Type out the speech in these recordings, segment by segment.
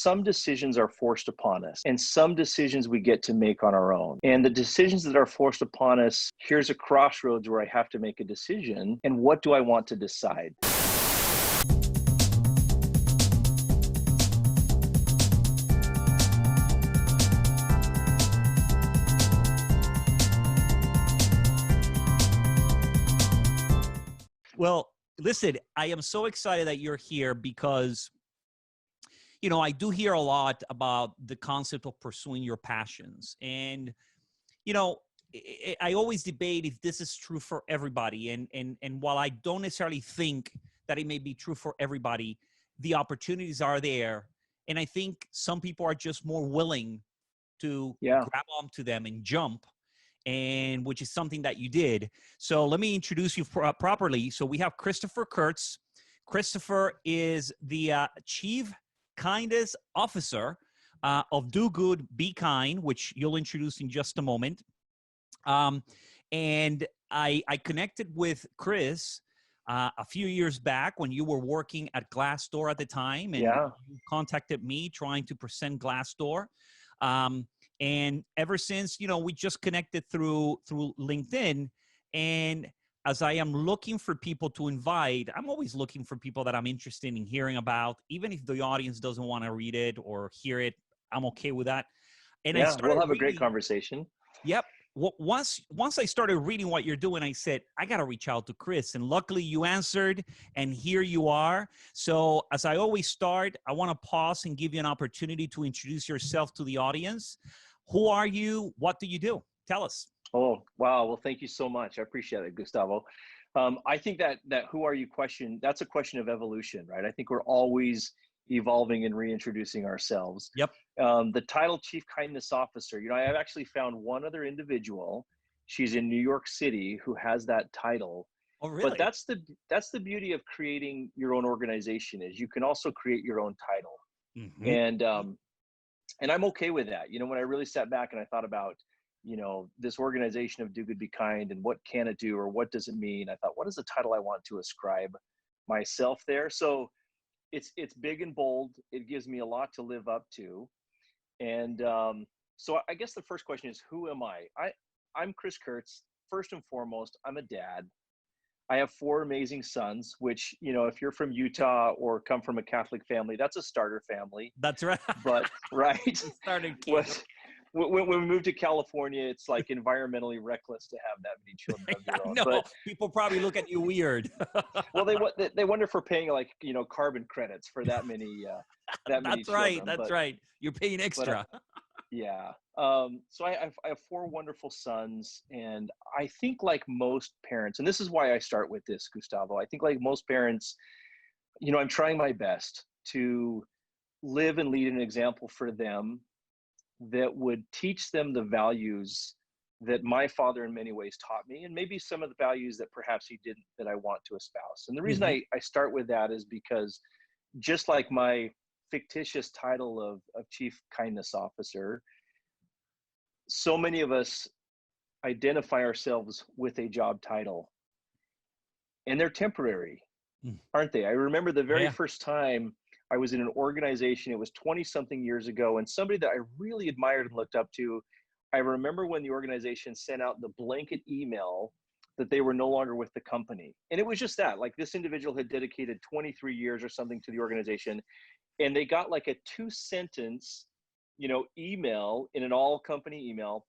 some decisions are forced upon us, and some decisions we get to make on our own. And the decisions that are forced upon us, here's a crossroads where I have to make a decision. And what do I want to decide? Well, listen, I am so excited that you're here because, I do hear a lot about the concept of pursuing your passions. And, I always debate if this is true for everybody. And while I don't necessarily think that it may be true for everybody, the opportunities are there. And I think some people are just more willing to grab onto them and jump, and which is something that you did. So let me introduce you properly. So we have Christopher Kurtz. Christopher is the Chief Kindness Officer of Do Good, Be Kind, which you'll introduce in just a moment. And I connected with Chris a few years back when you were working at Glassdoor at the time, and you contacted me trying to present Glassdoor. And ever since, we just connected through LinkedIn. And as I am looking for people to invite, I'm always looking for people that I'm interested in hearing about, even if the audience doesn't want to read it or hear it. I'm okay with that. And I started we'll have a great conversation. Yep. Well, once I started reading what you're doing, I said, I got to reach out to Chris. And luckily you answered, and here you are. So as I always start, I want to pause and give you an opportunity to introduce yourself to the audience. Who are you? What do you do? Tell us. Oh, wow. Well, thank you so much. I appreciate it, Gustavo. I think that who are you question, that's a question of evolution, right? I think we're always evolving and reintroducing ourselves. Yep. The title Chief Kindness Officer, I've actually found one other individual. She's in New York City who has that title. Oh, really? But that's the beauty of creating your own organization, is you can also create your own title. Mm-hmm. And I'm okay with that. When I really sat back and I thought about, this organization of Do Good, Be Kind, and what can it do, or what does it mean? I thought, what is the title I want to ascribe myself there? So it's big and bold. It gives me a lot to live up to. And so I guess the first question is, who am I? I'm Chris Kurtz. First and foremost, I'm a dad. I have 4 amazing sons, which, if you're from Utah or come from a Catholic family, that's a starter family. That's right. But, right. Starter kid. When we moved to California, it's like environmentally reckless to have that many children of your own. No, but people probably look at you weird. Well, they wonder if we're paying carbon credits for that many many children. That's right. You're paying extra. So I have 4 wonderful sons, and I think like most parents, and this is why I start with this, Gustavo. I think like most parents, I'm trying my best to live and lead an example for them that would teach them the values that my father in many ways taught me, and maybe some of the values that perhaps he didn't, that I want to espouse. And the reason I start with that is because, just like my fictitious title of Chief Kindness Officer, so many of us identify ourselves with a job title, and they're temporary, aren't they? I remember the very first time I was in an organization, it was 20-something years ago, and somebody that I really admired and looked up to, I remember when the organization sent out the blanket email that they were no longer with the company. And it was just that, like, this individual had dedicated 23 years or something to the organization, and they got like a 2-sentence, email in an all-company email.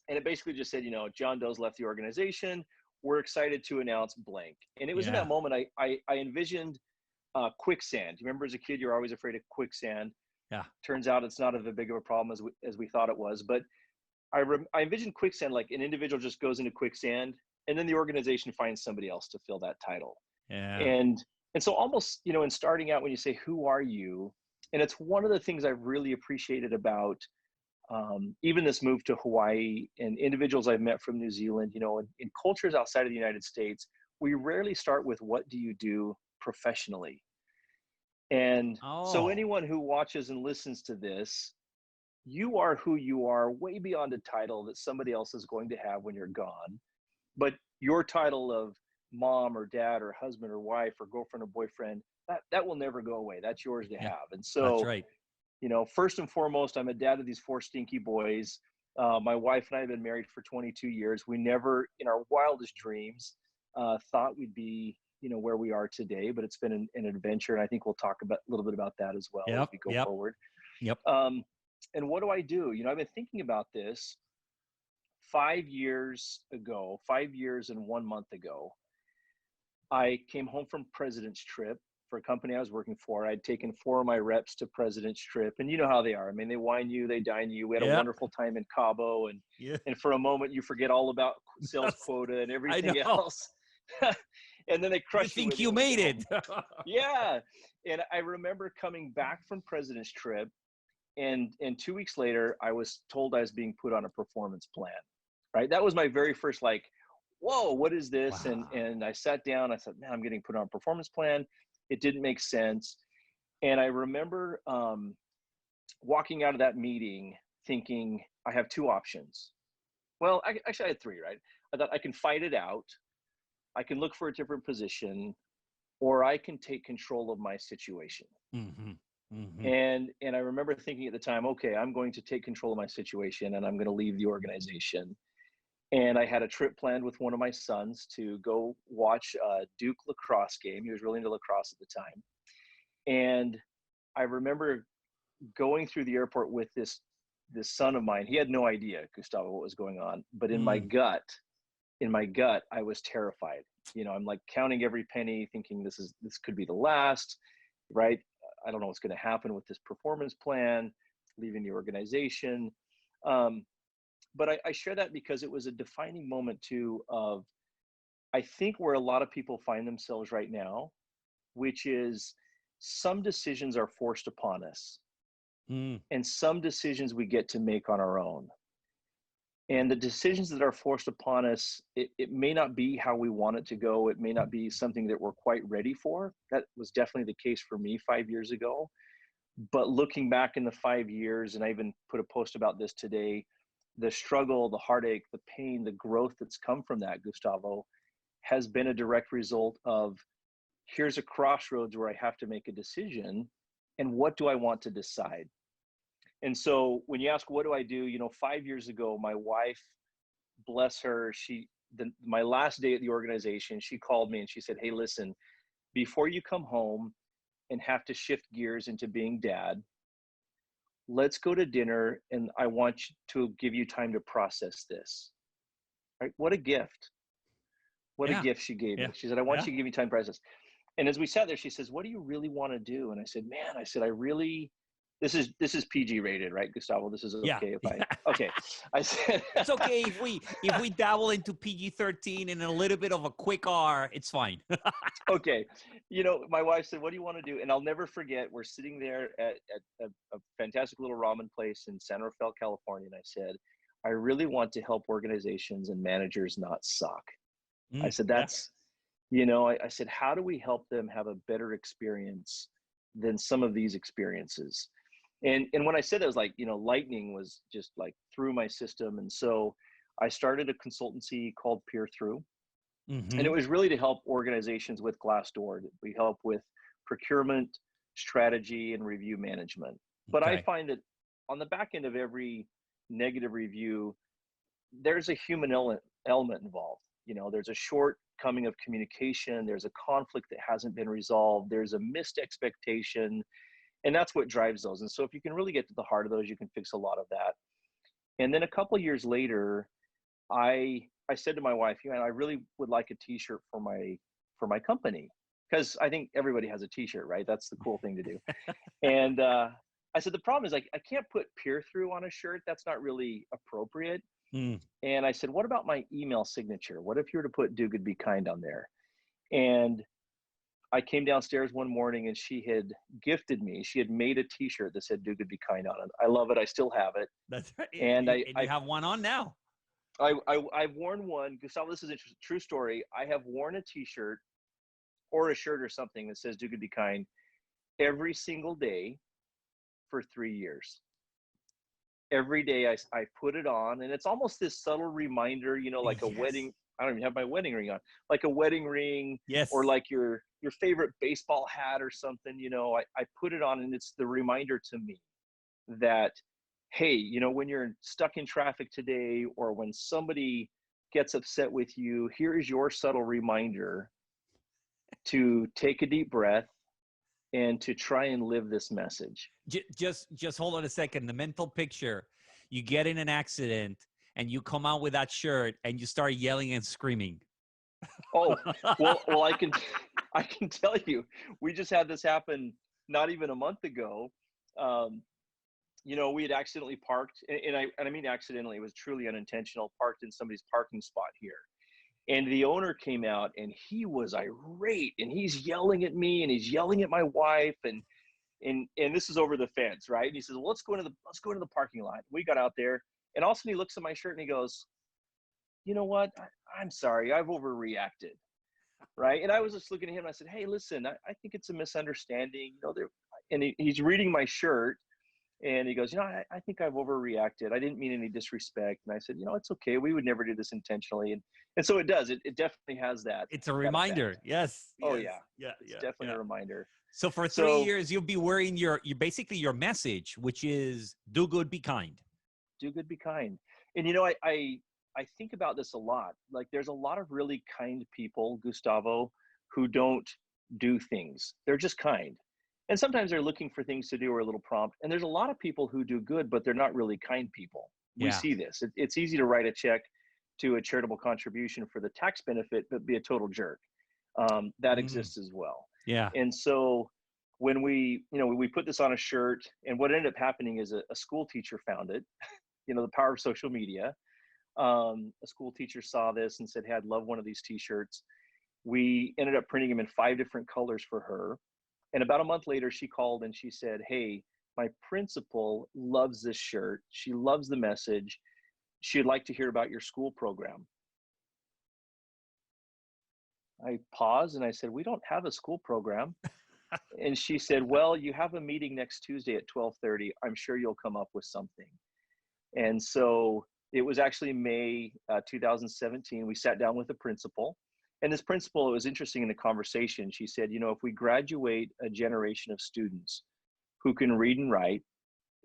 And it basically just said, John Doe's left the organization. We're excited to announce blank. And it was in that moment I envisioned quicksand. You remember as a kid, you're always afraid of quicksand. Yeah. Turns out it's not as big of a problem as we thought it was. But I envisioned quicksand, like an individual just goes into quicksand, and then the organization finds somebody else to fill that title. Yeah. And so almost, in starting out, when you say, who are you? And it's one of the things I've really appreciated about even this move to Hawaii and individuals I've met from New Zealand, in cultures outside of the United States, we rarely start with, what do you do professionally? And so anyone who watches and listens to this, you are who you are, way beyond a title that somebody else is going to have when you're gone. But your title of mom or dad or husband or wife or girlfriend or boyfriend, that will never go away. That's yours to have. And so that's right. First and foremost, I'm a dad of these 4 stinky boys. My wife and I have been married for 22 years. We never, in our wildest dreams, thought we'd be, where we are today, but it's been an adventure. And I think we'll talk a little bit about that as well as we go forward. Yep. And what do I do? I've been thinking about this 5 years ago, 5 years and 1 month ago. I came home from President's Trip for a company I was working for. I'd taken 4 of my reps to President's Trip, and you know how they are. I mean, they wine you, they dine you. We had a wonderful time in Cabo, and for a moment you forget all about sales quota and everything else. And then they crush you. You think you made it. Yeah. And I remember coming back from President's Trip, and 2 weeks later, I was told I was being put on a performance plan, right? That was my very first, whoa, what is this? Wow. And I sat down, I said, man, I'm getting put on a performance plan. It didn't make sense. And I remember walking out of that meeting thinking, I have 2 options. Well, actually I had 3, right? I thought I can fight it out. I can look for a different position, or I can take control of my situation. Mm-hmm. Mm-hmm. And I remember thinking at the time, okay, I'm going to take control of my situation and I'm going to leave the organization. And I had a trip planned with one of my sons to go watch a Duke lacrosse game. He was really into lacrosse at the time. And I remember going through the airport with this son of mine. He had no idea, Gustavo, what was going on. But in my gut, I was terrified. I'm counting every penny, thinking this could be the last, right? I don't know what's going to happen with this performance plan, leaving the organization. But I share that because it was a defining moment too of, I think, where a lot of people find themselves right now, which is some decisions are forced upon us. And some decisions we get to make on our own. And the decisions that are forced upon us, it may not be how we want it to go. It may not be something that we're quite ready for. That was definitely the case for me 5 years ago. But looking back in the 5 years, and I even put a post about this today, the struggle, the heartache, the pain, the growth that's come from that, Gustavo, has been a direct result of, here's a crossroads where I have to make a decision. And what do I want to decide? And so when you ask, what do I do? 5 years ago, my wife, bless her, my last day at the organization, she called me and she said, hey, listen, before you come home and have to shift gears into being dad, let's go to dinner and I want to give you time to process this. Right? What a gift. What a gift she gave me. She said, I want you to give me time to process. And as we sat there, she says, what do you really want to do? And I said, I really, this is PG rated, right, Gustavo? This is okay okay. I said, it's okay if we dabble into PG-13 and a little bit of a quick R, it's fine. Okay. My wife said, what do you want to do? And I'll never forget, we're sitting there at a fantastic little ramen place in San Rafael, California. And I said, I really want to help organizations and managers not suck. I said, that's, I said, how do we help them have a better experience than some of these experiences? And when I said that, it was lightning was just through my system. And so I started a consultancy called Peer Through. And it was really to help organizations with Glassdoor. We help with procurement, strategy, and review management. But I find that on the back end of every negative review, there's a human element involved. There's a shortcoming of communication. There's a conflict that hasn't been resolved. There's a missed expectation. And that's what drives those. And so if you can really get to the heart of those, you can fix a lot of that. And then a couple of years later, I said to my wife, I really would like a t-shirt for my company, because I think everybody has a t-shirt, right? That's the cool thing to do. And I said, the problem is I can't put Peer Through on a shirt. That's not really appropriate. And I said, what about my email signature? What if you were to put Do Good Be Kind on there? And I came downstairs one morning and she had made a t-shirt that said Do Good Be Kind on it. I love it. I still have it. That's right. And you have one on now. I've worn one. Gustavo, this is a true story. I have worn a t-shirt or a shirt or something that says Do Good Be Kind every single day for 3 years. Every day I put it on, and it's almost this subtle reminder, like a wedding. I don't even have my wedding ring on, like a wedding ring, or like your favorite baseball hat or something. I put it on, and it's the reminder to me. that, hey, when you're stuck in traffic today, or when somebody gets upset with you, here is your subtle reminder to take a deep breath and to try and live this message. Just hold on a second. The mental picture: you get in an accident and you come out with that shirt and you start yelling and screaming. Oh, well, I can I can tell you, we just had this happen not even a month ago. We had accidentally parked, and I mean accidentally, it was truly unintentional, parked in somebody's parking spot here. And the owner came out and he was irate, and he's yelling at me and he's yelling at my wife, and this is over the fence, right? And he says, well, let's go into the parking lot. We got out there, and all of a sudden he looks at my shirt and he goes, you know what? I'm sorry, I've overreacted. Right. And I was just looking at him and I said, hey, listen, I think it's a misunderstanding. He's reading my shirt and he goes, I think I've overreacted. I didn't mean any disrespect. And I said, it's okay. We would never do this intentionally. And so it does. It definitely has that. It's a reminder. Effect. Yes. Oh, yes. yeah. It's definitely a reminder. So for 3 years, you'll be wearing your basically your message, which is do good, be kind. Do good, be kind. And, I think about this a lot. Like, there's a lot of really kind people, Gustavo, who don't do things. They're just kind. And sometimes they're looking for things to do or a little prompt. And there's a lot of people who do good, but they're not really kind people. We see this. It's easy to write a check to a charitable contribution for the tax benefit, but be a total jerk. That exists as well. Yeah. And so when we put this on a shirt, and what ended up happening is a school teacher found it, the power of social media. A school teacher saw this and said, hey, I'd love one of these t-shirts. We ended up printing them in 5 different colors for her. And about a month later, she called and she said, hey, my principal loves this shirt. She loves the message. She'd like to hear about your school program. I paused and I said, we don't have a school program. And she said, well, you have a meeting next Tuesday at 12:30. I'm sure you'll come up with something. And so it was actually May 2017. We sat down with the principal. And this principal, it was interesting in the conversation. She said, if we graduate a generation of students who can read and write,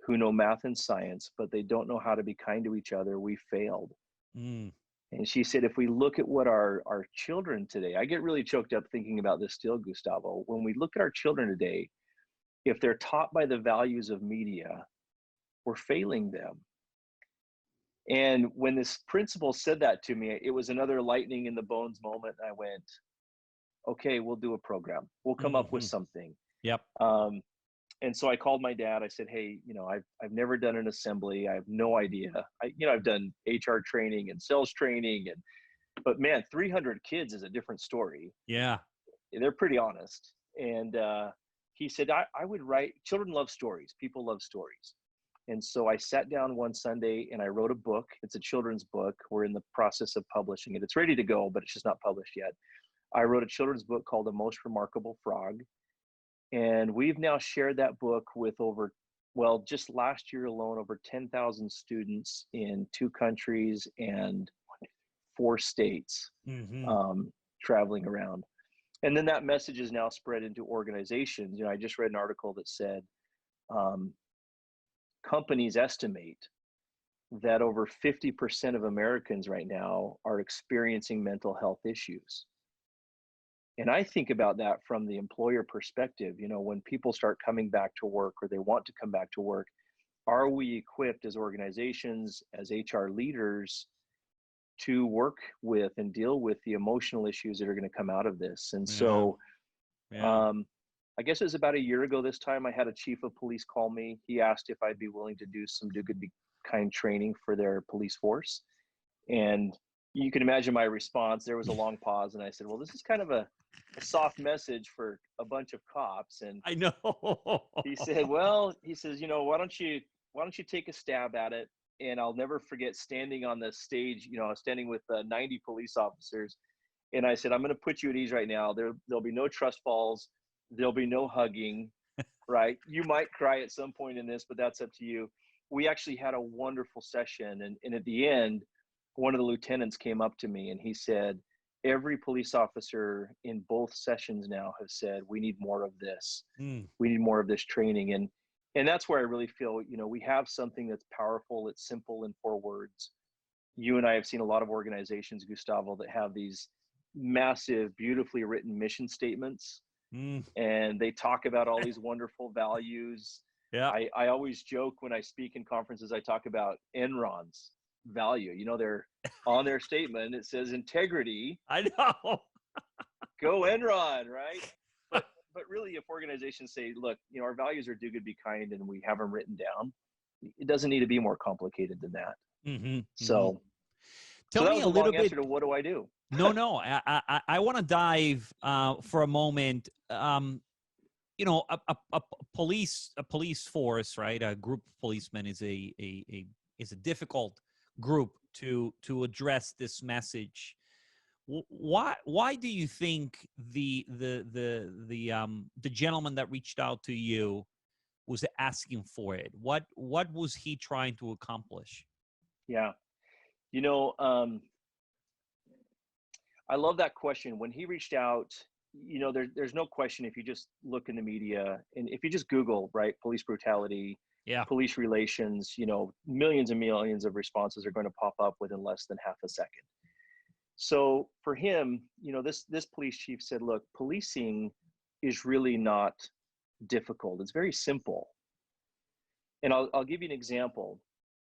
who know math and science, but they don't know how to be kind to each other, we failed. And she said, if we look at what our children today, I get really choked up thinking about this still, Gustavo. When we look at our children today, if they're taught by the values of media, we're failing them. And when this principal said that to me, it was another lightning in the bones moment. I went, okay, we'll do a program. We'll come up with something. Yep. And so I called my dad. I said, hey, I've never done an assembly. I have no idea. I've done HR training and sales training, but man, 300 kids is a different story. Yeah. They're pretty honest. And he said, I would write. Children love stories. People love stories. And so I sat down one Sunday and I wrote a book. It's a children's book. We're in the process of publishing it. It's ready to go, but it's just not published yet. I wrote a children's book called The Most Remarkable Frog. And we've now shared that book with just last year alone, over 10,000 students in 2 countries and 4 states, traveling around. And then that message is now spread into organizations. I just read an article that said, companies estimate that over 50% of Americans right now are experiencing mental health issues. And I think about that from the employer perspective. When people start coming back to work or they want to come back to work, are we equipped as organizations, as HR leaders, to work with and deal with the emotional issues that are going to come out of this? And so I guess it was about a year ago this time, I had a chief of police call me. He asked if I'd be willing to do some do good, be kind training for their police force. And you can imagine my response. There was a long pause and I said, well, this is kind of a soft message for a bunch of cops. And I know. he said, why don't you take a stab at it? And I'll never forget standing on the stage, standing with 90 police officers. And I said, I'm going to put you at ease right now. There'll be no trust falls. There'll be no hugging, right? You might cry at some point in this, but that's up to you. We actually had a wonderful session. And at the end, one of the lieutenants came up to me and he said, every police officer in both sessions now have said, we need more of this. We need more of this training. And And that's where I really feel, we have something that's powerful. It's simple in 4 words. You and I have seen a lot of organizations, Gustavo, that have these massive, beautifully written mission statements, Mm, and they talk about all these wonderful values. yeah, I always joke when I speak in conferences, I talk about Enron's value. They're on their statement, it says integrity, I know. go Enron, right? But really, if organizations say, look, our values are do good, be kind, and we have them written down, it doesn't need to be more complicated than that. Hmm. Hmm. So, Tell that me was a a little long bit. answer to what do I do? No. I want to dive for a moment. A police force, right? A group of policemen is a difficult group to address this message. Why do you think the gentleman that reached out to you was asking for it? What was he trying to accomplish? Yeah. You know, um, I love that question. When he reached out, there's no question if you just look in the media and if you just Google, right, police brutality, Yeah. police relations, millions and millions of responses are going to pop up within less than half a second. So for him, this police chief said, look, policing is really not difficult. It's very simple. And I'll give you an example.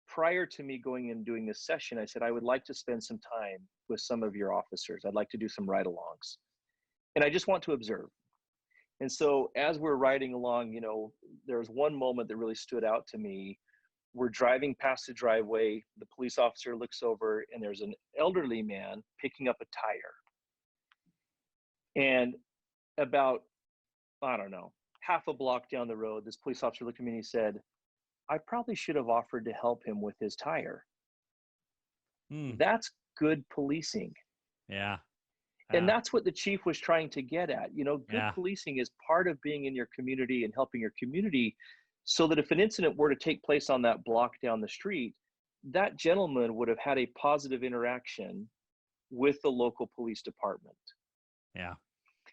Prior to me going and doing this session, I said, I would like to spend some time with some of your officers. I'd like to do some ride-alongs. And I just want to observe. And so as we're riding along, there was one moment that really stood out to me. We're driving past the driveway. The police officer looks over and there's an elderly man picking up a tire. And about, I don't know, half a block down the road, this police officer looked at me and he said, I probably should have offered to help him with his tire. Hmm. That's good policing. Yeah. And that's what the chief was trying to get at. Good Yeah. policing is part of being in your community and helping your community so that if an incident were to take place on that block down the street, that gentleman would have had a positive interaction with the local police department. Yeah.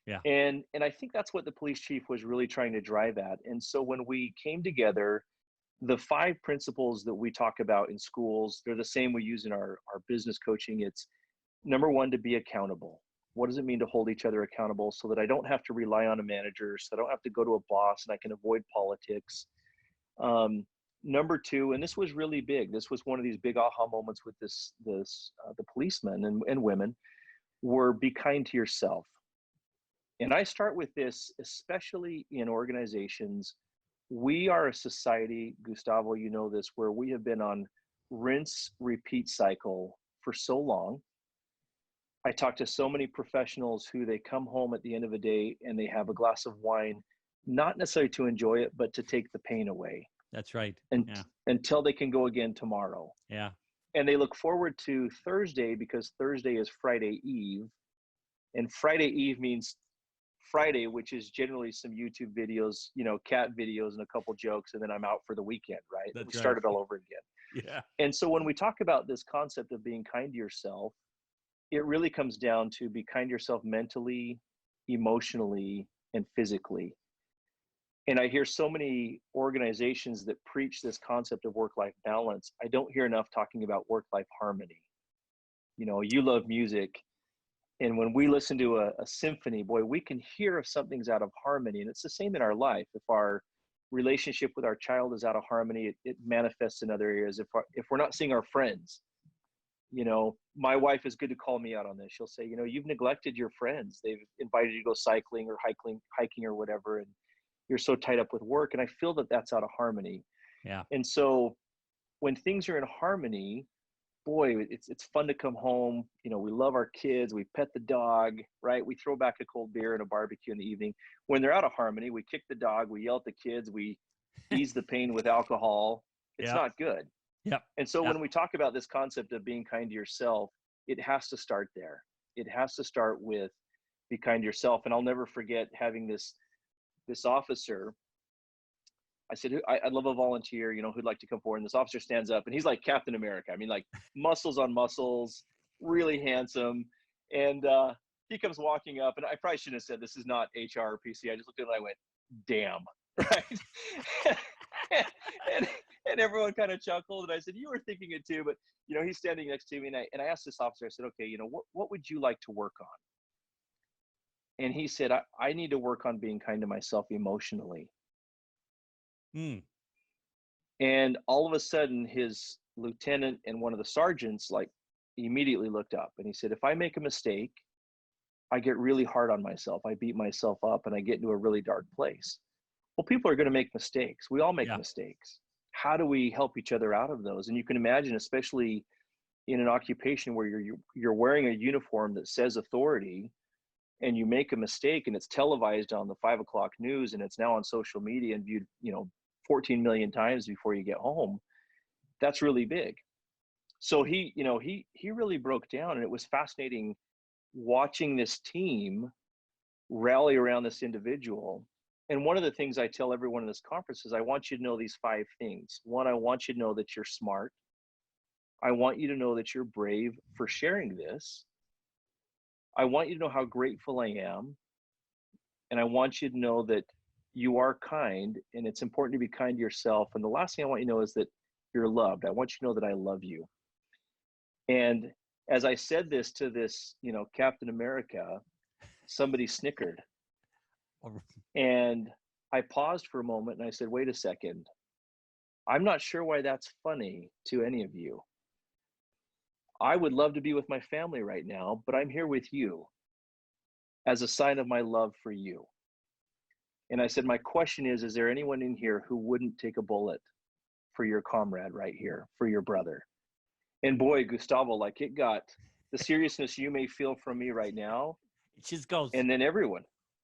Yeah. And I think that's what the police chief was really trying to drive at. And so when we came together, the 5 principles that we talk about in schools, they're the same we use in our business coaching. It's number 1, to be accountable. What does it mean to hold each other accountable so that I don't have to rely on a manager, so I don't have to go to a boss and I can avoid politics? Number 2, and this was really big. This was one of these big aha moments with the policemen and women, were be kind to yourself. And I start with this, especially in organizations. We are a society, Gustavo, you know this, where we have been on rinse, repeat cycle for so long. I talk to so many professionals who they come home at the end of the day and they have a glass of wine, not necessarily to enjoy it, but to take the pain away. That's right. And Yeah. until they can go again tomorrow. Yeah. And they look forward to Thursday because Thursday is Friday Eve. And Friday Eve means Friday, which is generally some YouTube videos, cat videos and a couple jokes, and then I'm out for the weekend, right? That's We right. start it all over again. Yeah. And so when we talk about this concept of being kind to yourself, it really comes down to be kind to yourself mentally, emotionally, and physically. And I hear so many organizations that preach this concept of work-life balance. I don't hear enough talking about work-life harmony. You love music. And when we listen to a symphony, boy, we can hear if something's out of harmony. And it's the same in our life. If our relationship with our child is out of harmony, it manifests in other areas. If we're not seeing our friends, my wife is good to call me out on this. She'll say, you've neglected your friends. They've invited you to go cycling or hiking or whatever. And you're so tied up with work. And I feel that that's out of harmony. Yeah. And so when things are in harmony, boy, it's fun to come home. We love our kids. We pet the dog, right? We throw back a cold beer and a barbecue in the evening. When they're out of harmony, we kick the dog, we yell at the kids, we ease the pain with alcohol. It's not good. Yep. And so Yep. when we talk about this concept of being kind to yourself, it has to start there. It has to start with be kind to yourself. And I'll never forget having this officer. I said, I'd love a volunteer, who'd like to come forward. And this officer stands up and he's like Captain America. I mean, like muscles on muscles, really handsome. And he comes walking up, and I probably shouldn't have said this is not HR or PC. I just looked at him and I went, damn, right? and, and everyone kind of chuckled. And I said, you were thinking it too. But, he's standing next to me. And I asked this officer, I said, okay, what would you like to work on? And he said, I need to work on being kind to myself emotionally. Mm. And all of a sudden, his lieutenant and one of the sergeants immediately looked up, and he said, if I make a mistake, I get really hard on myself. I beat myself up and I get into a really dark place. Well, people are going to make mistakes. We all make Yeah. mistakes. How do we help each other out of those? And you can imagine, especially in an occupation where you're wearing a uniform that says authority, and you make a mistake and it's televised on the 5 o'clock news and it's now on social media and viewed, 14 million times before you get home. That's really big. So he really broke down, and it was fascinating watching this team rally around this individual. And one of the things I tell everyone in this conference is, I want you to know these 5 things. One, I want you to know that you're smart. I want you to know that you're brave for sharing this. I want you to know how grateful I am. And I want you to know that you are kind, and it's important to be kind to yourself. And the last thing I want you to know is that you're loved. I want you to know that I love you. And as I said this to this, Captain America, somebody snickered. And I paused for a moment and I said, wait a second. I'm not sure why that's funny to any of you. I would love to be with my family right now, but I'm here with you as a sign of my love for you. And I said, my question is there anyone in here who wouldn't take a bullet for your comrade right here, for your brother? And boy, Gustavo, it got the seriousness you may feel from me right now. It just goes. And then everyone.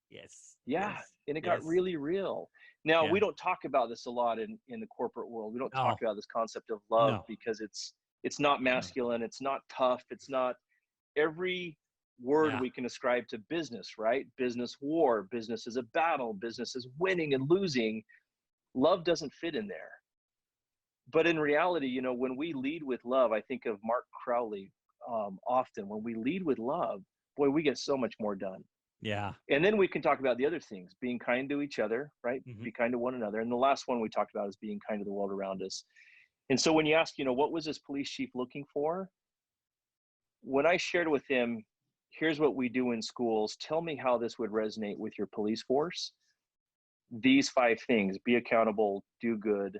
Yes. Yeah. Yes, and it yes. got really real. Now, Yeah. we don't talk about this a lot in the corporate world. We don't No. talk about this concept of love No. because it's not masculine. It's not tough. It's not every word we can ascribe to business, right? Business war, business is a battle, business is winning and losing. Love doesn't fit in there. But in reality, when we lead with love, I think of Mark Crowley often. When we lead with love, boy, we get so much more done. Yeah. And then we can talk about the other things, being kind to each other, right? Mm-hmm. Be kind to one another. And the last one we talked about is being kind to the world around us. And so when you ask, what was this police chief looking for? When I shared with him, here's what we do in schools, tell me how this would resonate with your police force. These 5 things: be accountable, do good,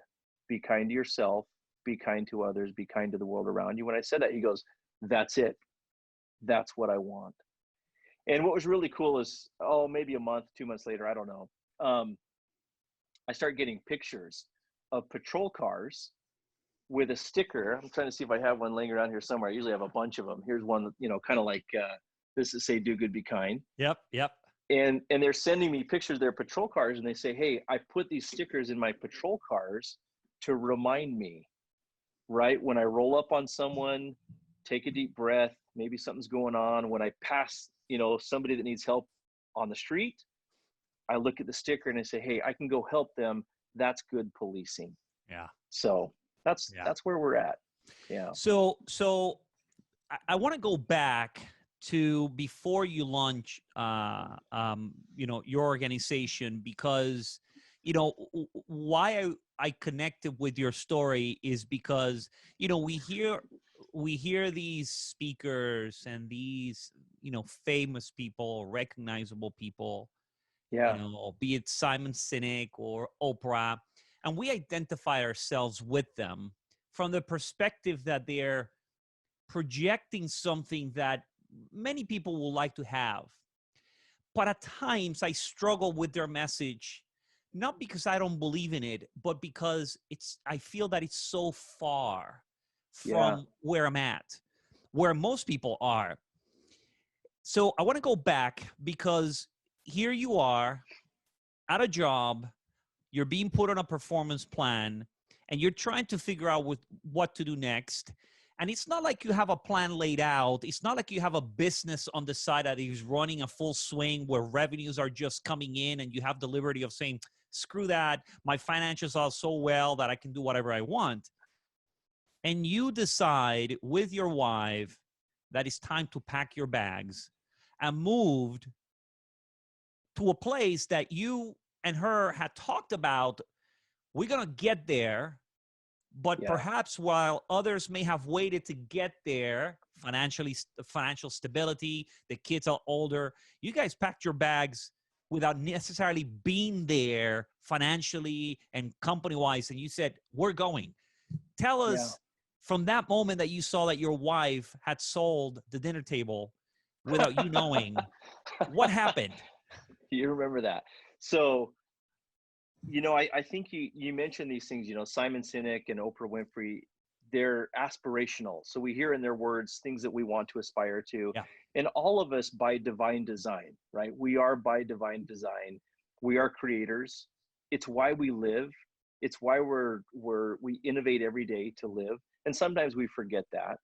be kind to yourself, be kind to others, be kind to the world around you. When I said that, he goes, that's it. That's what I want. And what was really cool is, maybe a month, 2 months later, I don't know. I started getting pictures of patrol cars with a sticker. I'm trying to see if I have one laying around here somewhere. I usually have a bunch of them. Here's one, kind of like this is say, do good, be kind. Yep. And they're sending me pictures of their patrol cars, and they say, hey, I put these stickers in my patrol cars to remind me, right? When I roll up on someone, take a deep breath, maybe something's going on. When I pass, somebody that needs help on the street, I look at the sticker and I say, hey, I can go help them. That's good policing. Yeah. So that's where we're at. Yeah. So I want to go back to before you launch, your organization, because, why I connected with your story is because, we hear these speakers and these, famous people, recognizable people, be it Simon Sinek or Oprah, and we identify ourselves with them from the perspective that they're projecting something that many people will like to have. But at times I struggle with their message, not because I don't believe in it, but because I feel that it's so far from where I'm at, where most people are. So I want to go back, because here you are at a job, you're being put on a performance plan, and you're trying to figure out what to do next. And it's not like you have a plan laid out. It's not like you have a business on the side that is running a full swing where revenues are just coming in and you have the liberty of saying, screw that, my financials are so well that I can do whatever I want. And you decide with your wife that it's time to pack your bags and moved to a place that you and her had talked about we're going to get there. But Yeah. perhaps while others may have waited to get there, financial stability, the kids are older, you guys packed your bags without necessarily being there financially and company-wise, and you said, we're going. Tell Yeah. us, from that moment that you saw that your wife had sold the dinner table without you knowing, what happened? You remember that. So, I think you mentioned these things, Simon Sinek and Oprah Winfrey, they're aspirational. So we hear in their words things that we want to aspire to. Yeah. And all of us by divine design, right? We are by divine design. We are creators. It's why we live. It's why we innovate every day to live. And sometimes we forget that.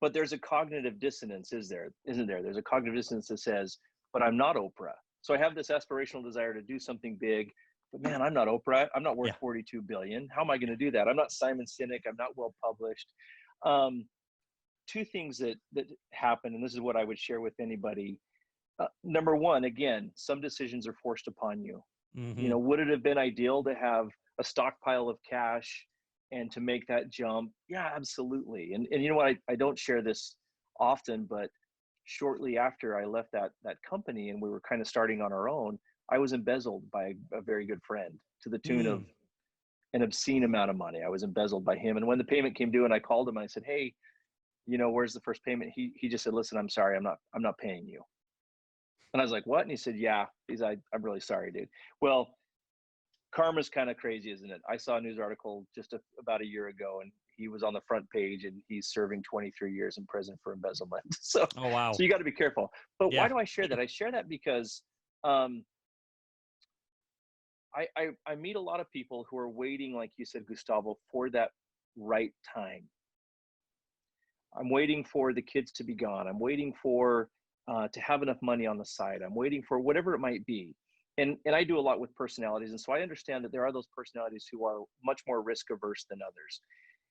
But there's a cognitive dissonance, isn't there? There's a cognitive dissonance that says, but I'm not Oprah. So I have this aspirational desire to do something big, but man, I'm not Oprah. I'm not worth Yeah. 42 billion. How am I going to do that? I'm not Simon Sinek. I'm not well published. Two things that happen, and this is what I would share with anybody. Number one, again, some decisions are forced upon you. Mm-hmm. Would it have been ideal to have a stockpile of cash and to make that jump? Yeah, absolutely. And you know what? I don't share this often, but shortly after I left that company and we were kind of starting on our own, I was embezzled by a very good friend to the tune of an obscene amount of money. I was embezzled by him. And when the payment came due and I called him, I said, hey, where's the first payment? He just said, listen, I'm sorry. I'm not paying you. And I was like, what? And he said, yeah. I'm really sorry, dude. Well, karma's kind of crazy, isn't it? I saw a news article just about a year ago, and he was on the front page, and he's serving 23 years in prison for embezzlement. So, Oh, wow. so you got to be careful. But Yeah. why do I share that? I share that because I meet a lot of people who are waiting, like you said, Gustavo, for that right time. I'm waiting for the kids to be gone. I'm waiting for to have enough money on the side. I'm waiting for whatever it might be. And I do a lot with personalities. And so I understand that there are those personalities who are much more risk averse than others.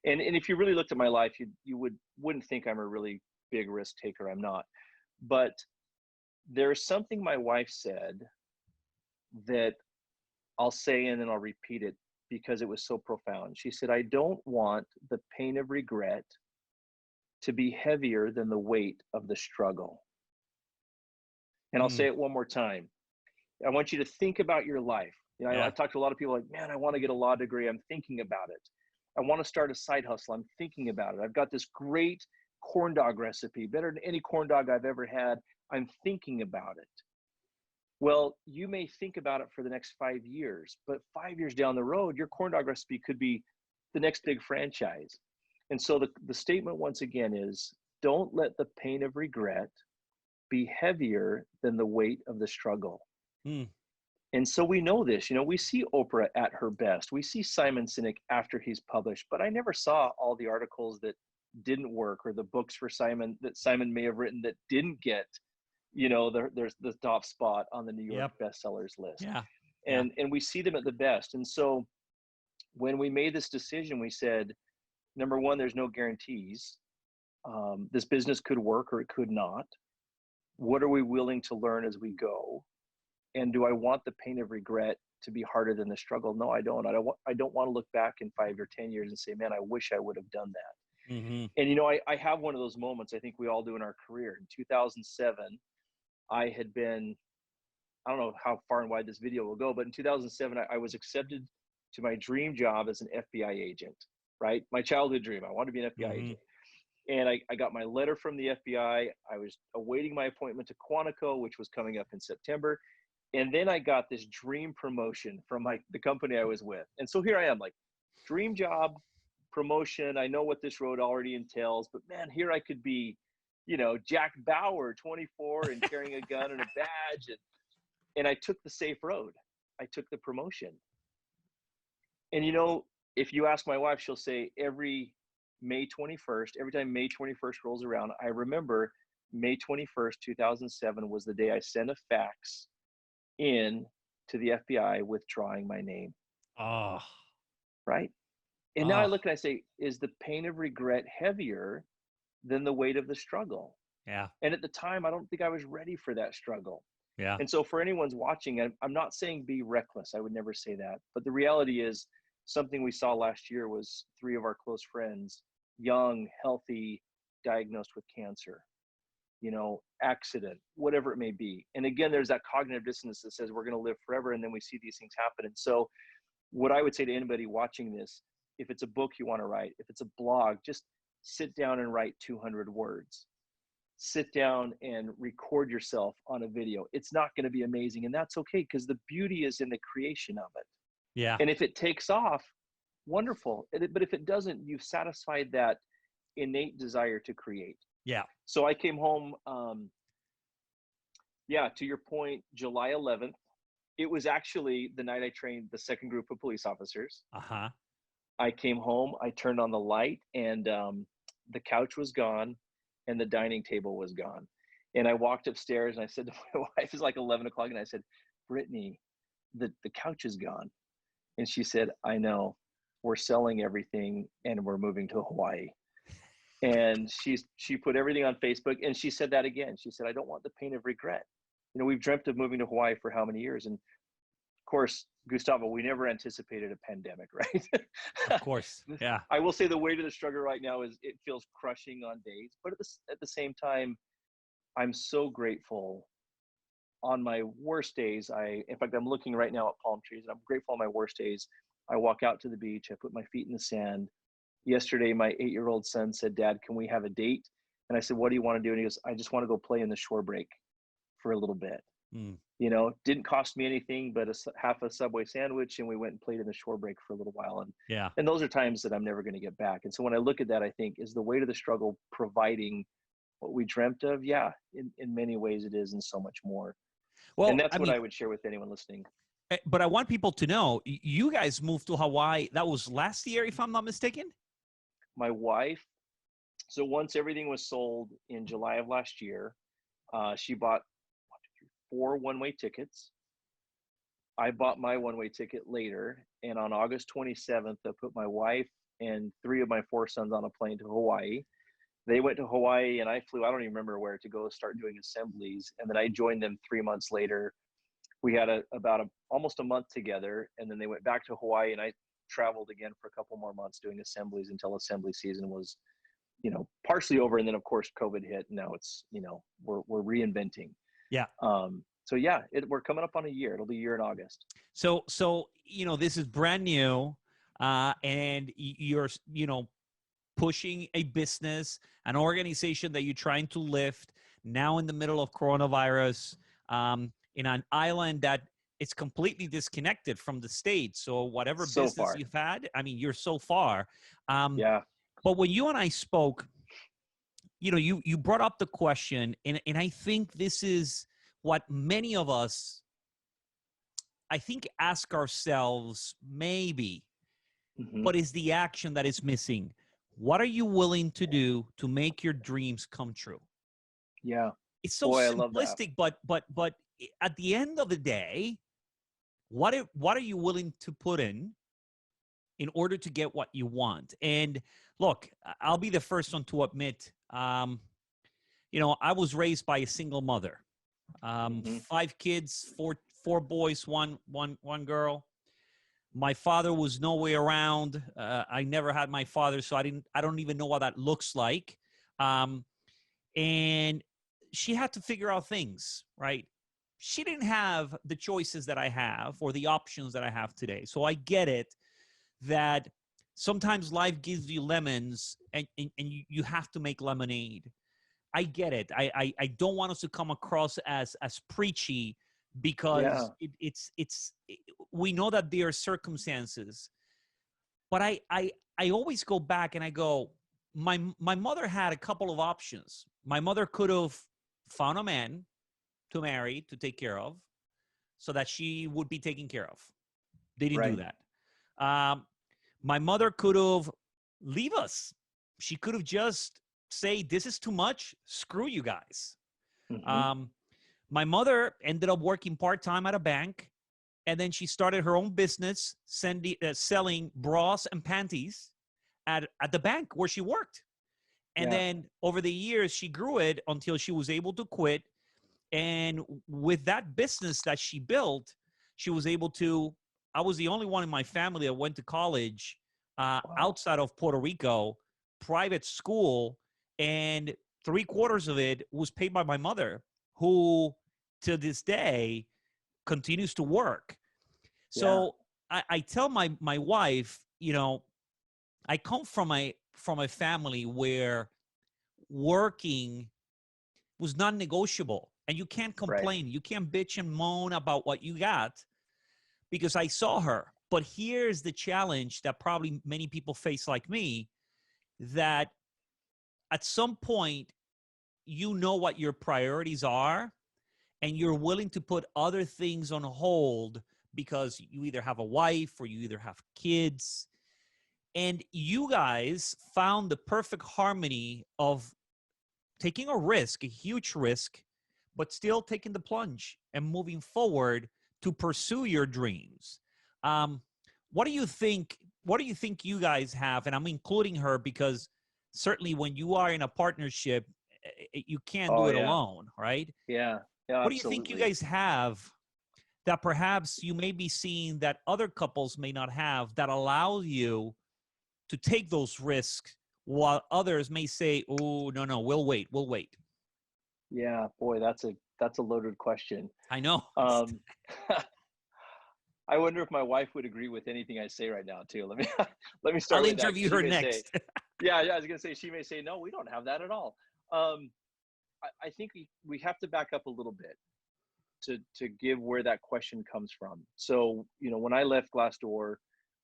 And if you really looked at my life, you wouldn't think I'm a really big risk taker. I'm not. But there's something my wife said that I'll say and then I'll repeat it because it was so profound. She said, I don't want the pain of regret to be heavier than the weight of the struggle. And I'll say it one more time. I want you to think about your life. I've talked to a lot of people like, man, I want to get a law degree. I'm thinking about it. I want to start a side hustle. I'm thinking about it. I've got this great corn dog recipe, better than any corn dog I've ever had. I'm thinking about it. Well, you may think about it for the next 5 years, but 5 years down the road, your corn dog recipe could be the next big franchise. And so the statement once again is, don't let the pain of regret be heavier than the weight of the struggle. And so we know this, we see Oprah at her best. We see Simon Sinek after he's published, but I never saw all the articles that didn't work or the books for Simon that Simon may have written that didn't get, there's the top spot on the New York bestsellers list. Yeah. And we see them at the best. And so when we made this decision, we said, number one, there's no guarantees. This business could work or it could not. What are we willing to learn as we go? And do I want the pain of regret to be harder than the struggle? No, I don't. I don't want to look back in 5 or 10 years and say, man, I wish I would have done that. And, I have one of those moments I think we all do in our career. In 2007, I had been, I don't know how far and wide this video will go, but in 2007, I was accepted to my dream job as an FBI agent, right? My childhood dream. I wanted to be an FBI agent. And I got my letter from the FBI. I was awaiting my appointment to Quantico, which was coming up in September. And then I got this dream promotion from the company I was with. And so here I am, like, dream job, promotion. I know what this road already entails, but man, here I could be, Jack Bauer, 24, and carrying a gun and a badge. And I took the safe road. I took the promotion. And, if you ask my wife, she'll say every May 21st, every time May 21st rolls around, I remember May 21st, 2007 was the day I sent a fax in to the FBI withdrawing my name. Right? And now I look and I say, is the pain of regret heavier than the weight of the struggle? Yeah. And at the time, I don't think I was ready for that struggle. Yeah. And so for anyone's watching, I'm not saying be reckless. I would never say that. But the reality is something we saw last year was 3 of our close friends, young, healthy, diagnosed with cancer, accident, whatever it may be. And again, there's that cognitive dissonance that says we're going to live forever. And then we see these things happen. And so what I would say to anybody watching this, if it's a book you want to write, if it's a blog, just sit down and write 200 words. Sit down and record yourself on a video. It's not going to be amazing, and that's okay, because the beauty is in the creation of it. Yeah. And if it takes off, wonderful. But if it doesn't, you've satisfied that innate desire to create. Yeah. So I came home, to your point, July 11th. It was actually the night I trained the second group of police officers. Uh-huh. I came home, I turned on the light, and the couch was gone and the dining table was gone. And I walked upstairs and I said to my wife, it was like 11 o'clock, and I said, Brittany, the couch is gone. And she said, I know, we're selling everything and we're moving to Hawaii. And she put everything on Facebook, and she said that again. She said, I don't want the pain of regret. We've dreamt of moving to Hawaii for how many years? And of course, Gustavo, we never anticipated a pandemic, right? Of course. Yeah. I will say the weight of the struggle right now is it feels crushing on days, but at the same time, I'm so grateful. On my worst days, in fact, I'm looking right now at palm trees, and I'm grateful on my worst days. I walk out to the beach, I put my feet in the sand. Yesterday, my 8-year-old son said, Dad, can we have a date? And I said, what do you want to do? And he goes, I just want to go play in the shore break for a little bit. Mm. Didn't cost me anything but half a Subway sandwich, and we went and played in the shore break for a little while. And those are times that I'm never going to get back. And so when I look at that, I think, is the weight of the struggle providing what we dreamt of? Yeah, in many ways it is, and so much more. Well, and that's what I would share with anyone listening. But I want people to know, you guys moved to Hawaii. That was last year, if I'm not mistaken? My wife, so once everything was sold in July of last year, she bought 4 one-way tickets. I bought my one-way ticket later, and on August 27th, I put my wife and 3 of my 4 sons on a plane to Hawaii. They went to Hawaii, and I flew, I don't even remember where, to go start doing assemblies. And then I joined them 3 months later. We had almost a month together, and then they went back to Hawaii, and I traveled again for a couple more months doing assemblies until assembly season was, partially over. And then of course COVID hit, and now it's, we're reinventing. Yeah. So yeah, we're coming up on a year. It'll be a year in August. So this is brand new, and you're pushing a business, an organization that you're trying to lift now in the middle of coronavirus, in an island that it's completely disconnected from the States. So whatever business you've had, I mean, you're so far. Yeah. But when you and I spoke, you brought up the question, and I think this is what many of us, I think, ask ourselves, maybe, what is the action that is missing? What are you willing to do to make your dreams come true? Yeah. It's so simplistic, but at the end of the day, what are you willing to put in order to get what you want? And look, I'll be the first one to admit, I was raised by a single mother, 5 kids, four boys, one girl. My father was nowhere around. I never had my father, so I don't even know what that looks like. And she had to figure out things, right? She didn't have the choices that I have or the options that I have today. So I get it that sometimes life gives you lemons and you have to make lemonade. I get it. I don't want us to come across as preachy, because we know that there are circumstances, but I always go back and I go, my mother had a couple of options. My mother could have found a man to marry, to take care of, so that she would be taken care of. They didn't do that. My mother could have leave us. She could have just say, this is too much, screw you guys. My mother ended up working part-time at a bank, and then she started her own business selling bras and panties at the bank where she worked. And then over the years, she grew it until she was able to quit. And with that business that she built, she was able to, I was the only one in my family that went to college Wow. outside of Puerto Rico, private school, and 3/4 of it was paid by my mother, who to this day continues to work. Yeah. So I tell my wife, I come from a family where working was non-negotiable, and you can't Right. complain, you can't bitch and moan about what you got, because I saw her. But here's the challenge that probably many people face like me, that at some point you know what your priorities are, and you're willing to put other things on hold because you either have a wife or you either have kids. And you guys found the perfect harmony of taking a risk, a huge risk, but still taking the plunge and moving forward to pursue your dreams. Um, what do you think? What do you think you guys have? And I'm including her because certainly when you are in a partnership, you can't do Oh it yeah. alone, right? Yeah. Yeah, What do you think you absolutely. guys have that perhaps you may be seeing that other couples may not have, that allows you to take those risks while others may say, oh, no, no, we'll wait, we'll wait? Yeah, boy, that's a loaded question. I know. Um, I wonder if my wife would agree with anything I say right now too. Let me let me start I'll with that, 'cause interview she her may say, next. yeah, yeah, I was gonna say, she may say, no, we don't have that at all. Um, I think we have to back up a little bit to give where that question comes from. So, when I left Glassdoor,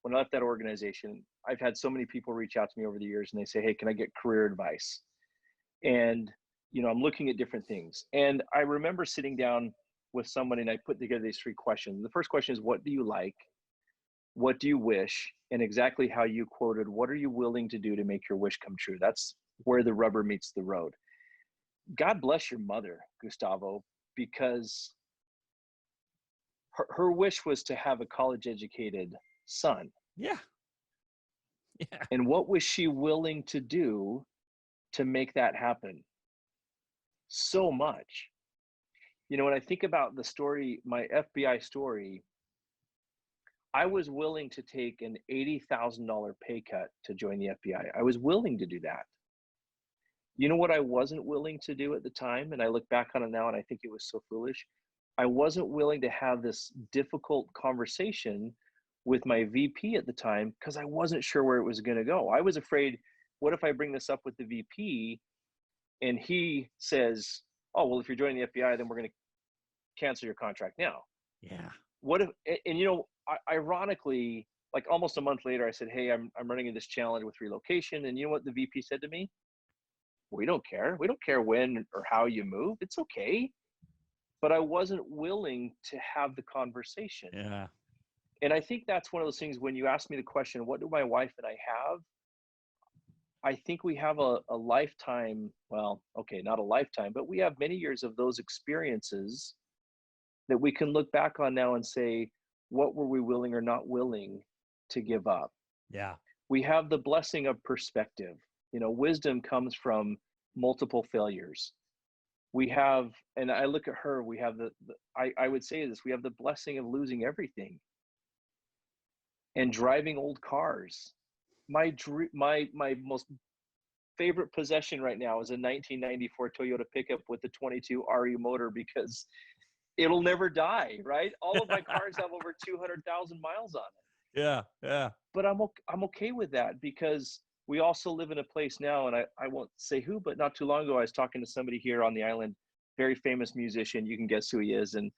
when I left that organization, I've had so many people reach out to me over the years and they say, hey, can I get career advice? And, I'm looking at different things. And I remember sitting down with someone and I put together these three questions. The first question is, what do you like? What do you wish? And exactly how you quoted, what are you willing to do to make your wish come true? That's where the rubber meets the road. God bless your mother, Gustavo, because her wish was to have a college educated son. Yeah. Yeah. And what was she willing to do to make that happen? So much. When I think about the story, my FBI story, I was willing to take an $80,000 pay cut to join the FBI. I was willing to do that. You know what I wasn't willing to do at the time? And I look back on it now and I think it was so foolish. I wasn't willing to have this difficult conversation with my VP at the time because I wasn't sure where it was going to go. I was afraid, what if I bring this up with the VP and he says, oh, well, if you're joining the FBI, then we're going to cancel your contract now. Yeah. What if, and ironically, like almost a month later, I said, hey, I'm running into this challenge with relocation. And you know what the VP said to me? We don't care. We don't care when or how you move. It's okay. But I wasn't willing to have the conversation. Yeah. And I think that's one of those things when you ask me the question, what do my wife and I have? I think we have a lifetime, well, okay, not a lifetime, but we have many years of those experiences that we can look back on now and say, what were we willing or not willing to give up? Yeah. We have the blessing of perspective. Wisdom comes from multiple failures. We have, and I look at her, we have I would say this, we have the blessing of losing everything and driving old cars. My most favorite possession right now is a 1994 Toyota pickup with the 22 RE motor because it'll never die, right? All of my cars have over 200,000 miles on it. Yeah. Yeah. But I'm okay with that because we also live in a place now, and I won't say who, but not too long ago, I was talking to somebody here on the island, very famous musician. You can guess who he is. And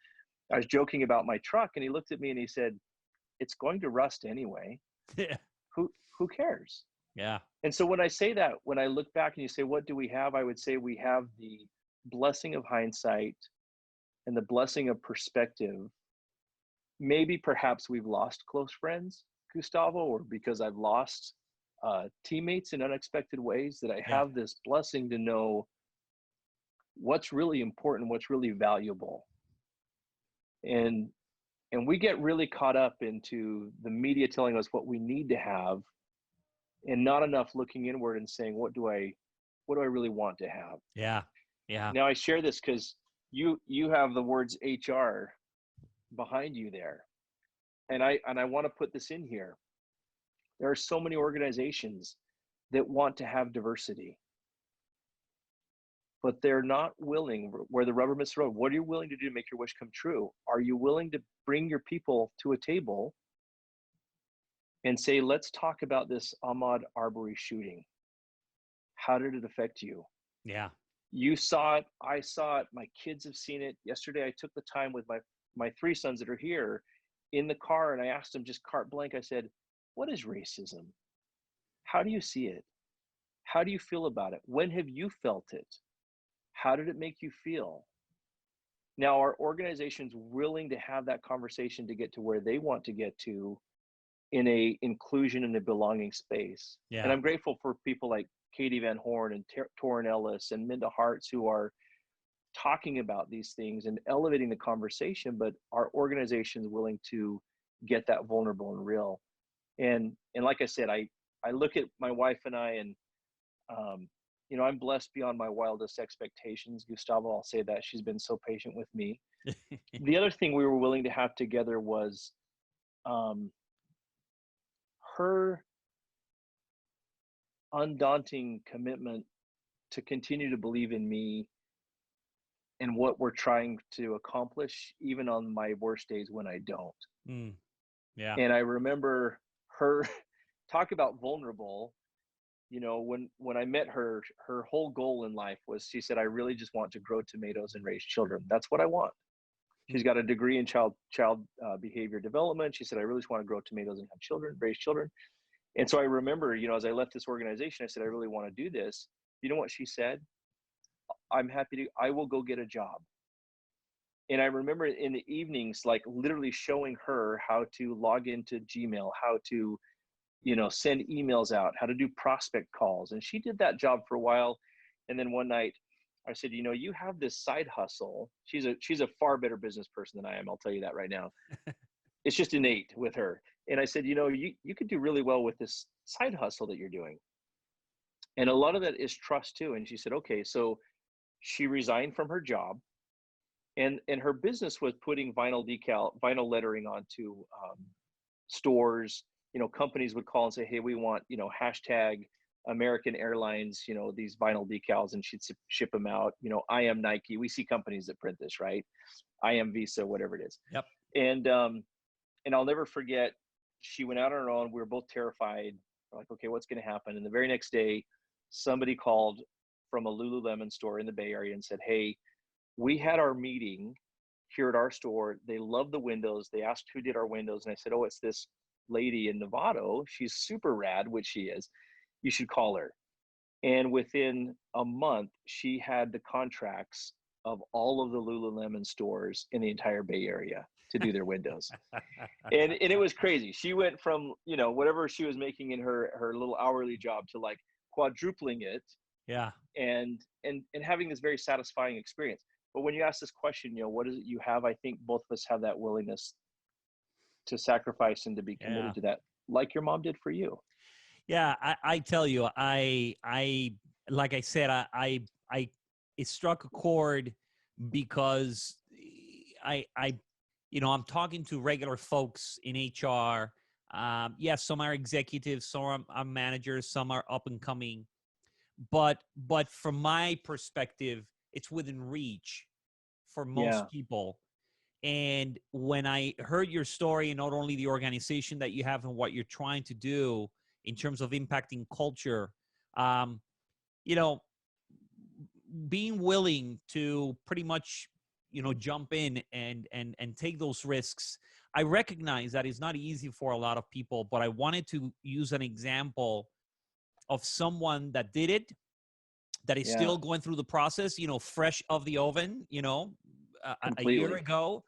I was joking about my truck, and he looked at me and he said, it's going to rust anyway. Yeah. Who cares? Yeah. And so when I say that, when I look back and you say, what do we have? I would say we have the blessing of hindsight and the blessing of perspective. Maybe perhaps we've lost close friends, Gustavo, or because I've lost teammates in unexpected ways, that I Yeah. have this blessing to know what's really important, what's really valuable. And we get really caught up into the media telling us what we need to have and not enough looking inward and saying, what do I really want to have? Yeah. Yeah. Now I share this because you have the words HR behind you there. And I want to put this in here. There are so many organizations that want to have diversity, but they're not willing, where the rubber meets the road. What are you willing to do to make your wish come true? Are you willing to bring your people to a table and say, let's talk about this Ahmaud Arbery shooting? How did it affect you? Yeah. You saw it, I saw it, my kids have seen it. Yesterday, I took the time with my three sons that are here in the car, and I asked them just carte blanche. I said, what is racism? How do you see it? How do you feel about it? When have you felt it? How did it make you feel? Now, our organization's willing to have that conversation to get to where they want to get to in a inclusion and a belonging space. And Yeah. I'm grateful for people like Katie Van Horn and Torrin Ellis and Minda Harts, who are talking about these things and elevating the conversation, but our organization is willing to get that vulnerable and real. And like I said, I look at my wife and I, and you know, I'm blessed beyond my wildest expectations. Gustavo, I'll say that. She's been so patient with me. The other thing we were willing to have together was her undaunting commitment to continue to believe in me and what we're trying to accomplish, even on my worst days when I don't. Yeah. And I remember her talk about vulnerable. You know, when I met her, her whole goal in life was, she said, I really just want to grow tomatoes and raise children. That's what I want. She's got a degree in child behavior development. She said, I really just want to grow tomatoes and have children, raise children. And so I remember, you know, as I left this organization, I said, I really want to do this. You know what she said? I will go get a job. And I remember in the evenings, like literally showing her how to log into Gmail, how to, you know, send emails out, how to do prospect calls. And she did that job for a while. And then one night I said, you know, you have this side hustle. She's a far better business person than I am. I'll tell you that right now. It's just innate with her. And I said, you know, you could do really well with this side hustle that you're doing. And a lot of that is trust too. And she said, okay. So she resigned from her job, and her business was putting vinyl lettering onto stores. You know, companies would call and say, hey, we want, you know, hashtag American Airlines, you know, these vinyl decals, and she'd ship them out. You know, I am Nike. We see companies that print this, right? I am Visa, whatever it is. Yep. And I'll never forget, she went out on her own. We were both terrified. We're like, okay, what's going to happen? And the very next day, somebody called from a Lululemon store in the Bay Area and said, hey, we had our meeting here at our store. They love the windows. They asked who did our windows. And I said, oh, it's this lady in Novato. She's super rad, which she is. You should call her. And within a month, she had the contracts of all of the Lululemon stores in the entire Bay Area to do their windows. And it was crazy. She went from, you know, whatever she was making in her little hourly job to like quadrupling it. Yeah. And having this very satisfying experience. But when you ask this question, you know, what is it you have? I think both of us have that willingness to sacrifice and to be committed to that, like your mom did for you. Yeah, I tell you, I like I said, it struck a chord because I you know, I'm talking to regular folks in HR. Yes, some are executives, some are managers, some are up and coming. But from my perspective, it's within reach for most people. And when I heard your story, and not only the organization that you have and what you're trying to do in terms of impacting culture, you know, being willing to pretty much, you know, jump in and take those risks. I recognize that it's not easy for a lot of people, but I wanted to use an example of someone that did it, that is still going through the process, you know, fresh off the oven, you know, a year ago,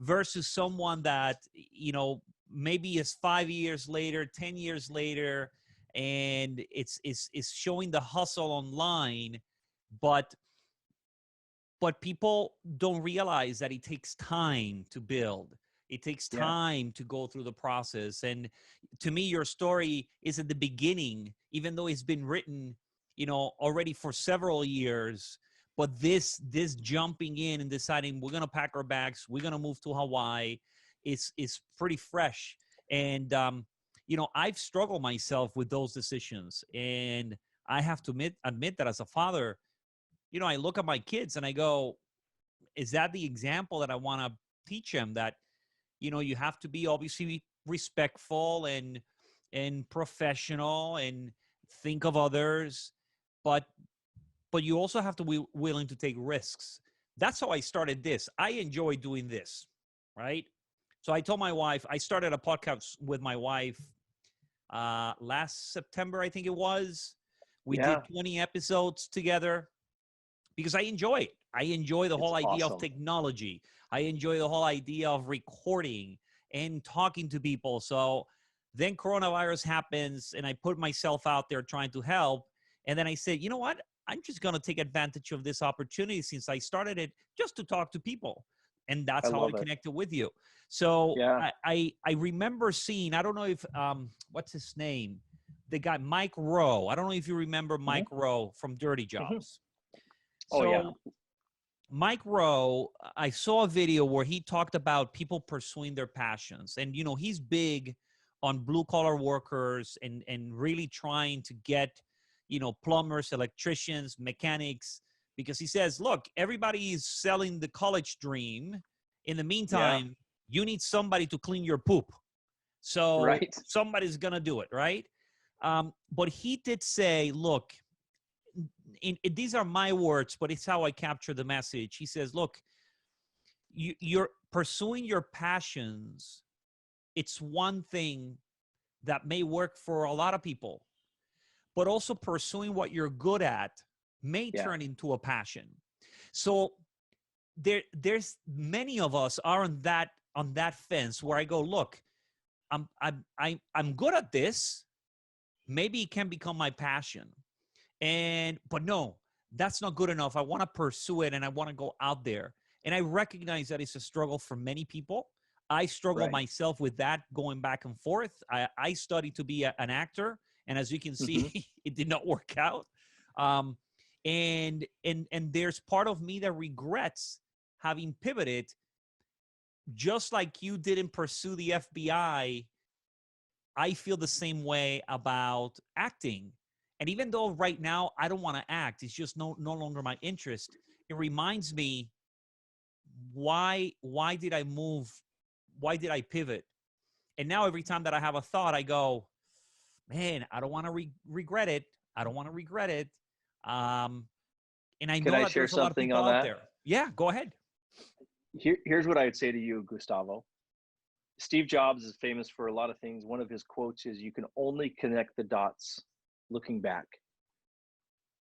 versus someone that, you know, maybe is 5 years later, 10 years later, and it's showing the hustle online, but people don't realize that it takes time to build. It takes time to go through the process. And to me, your story is at the beginning, even though it's been written, you know, already for several years, But this jumping in and deciding we're gonna pack our bags, we're gonna move to Hawaii, is pretty fresh. And I've struggled myself with those decisions, and I have to admit that as a father, I look at my kids and I go, is that the example that I want to teach them? That you have to be obviously respectful and professional and think of others, but you also have to be willing to take risks. That's how I started this. I enjoy doing this, right? So I told my wife, I started a podcast with my wife last September, I think it was. We did 20 episodes together because I enjoy it. I enjoy the whole idea of technology. I enjoy the whole idea of recording and talking to people. So then coronavirus happens and I put myself out there trying to help. And then I said, you know what? I'm just going to take advantage of this opportunity since I started it just to talk to people. And that's how I connected with you. So I remember seeing, I don't know if, what's his name? The guy, Mike Rowe. I don't know if you remember Mike Rowe from Dirty Jobs. Mike Rowe, I saw a video where he talked about people pursuing their passions. And, he's big on blue collar workers and really trying to get, plumbers, electricians, mechanics, because he says, look, everybody is selling the college dream. In the meantime, you need somebody to clean your poop. So somebody's going to do it, right? But he did say, look, these are my words, but it's how I capture the message. He says, look, you're pursuing your passions. It's one thing that may work for a lot of people, but also pursuing what you're good at may turn into a passion. So there's many of us are on that fence where I go, look, I'm good at this. Maybe it can become my passion. But no, that's not good enough. I want to pursue it and I want to go out there. And I recognize that it's a struggle for many people. I struggle myself with that going back and forth. I studied to be an actor. And as you can see, it did not work out. And there's part of me that regrets having pivoted, just like you didn't pursue the FBI. I feel the same way about acting. And even though right now I don't want to act, it's just no longer my interest. It reminds me, why did I move? Why did I pivot? And now every time that I have a thought, I go, man, I don't want to regret it. I don't want to regret it. And I know that there's a lot of people out there. Yeah, go ahead. Here's what I would say to you, Gustavo. Steve Jobs is famous for a lot of things. One of his quotes is, you can only connect the dots looking back.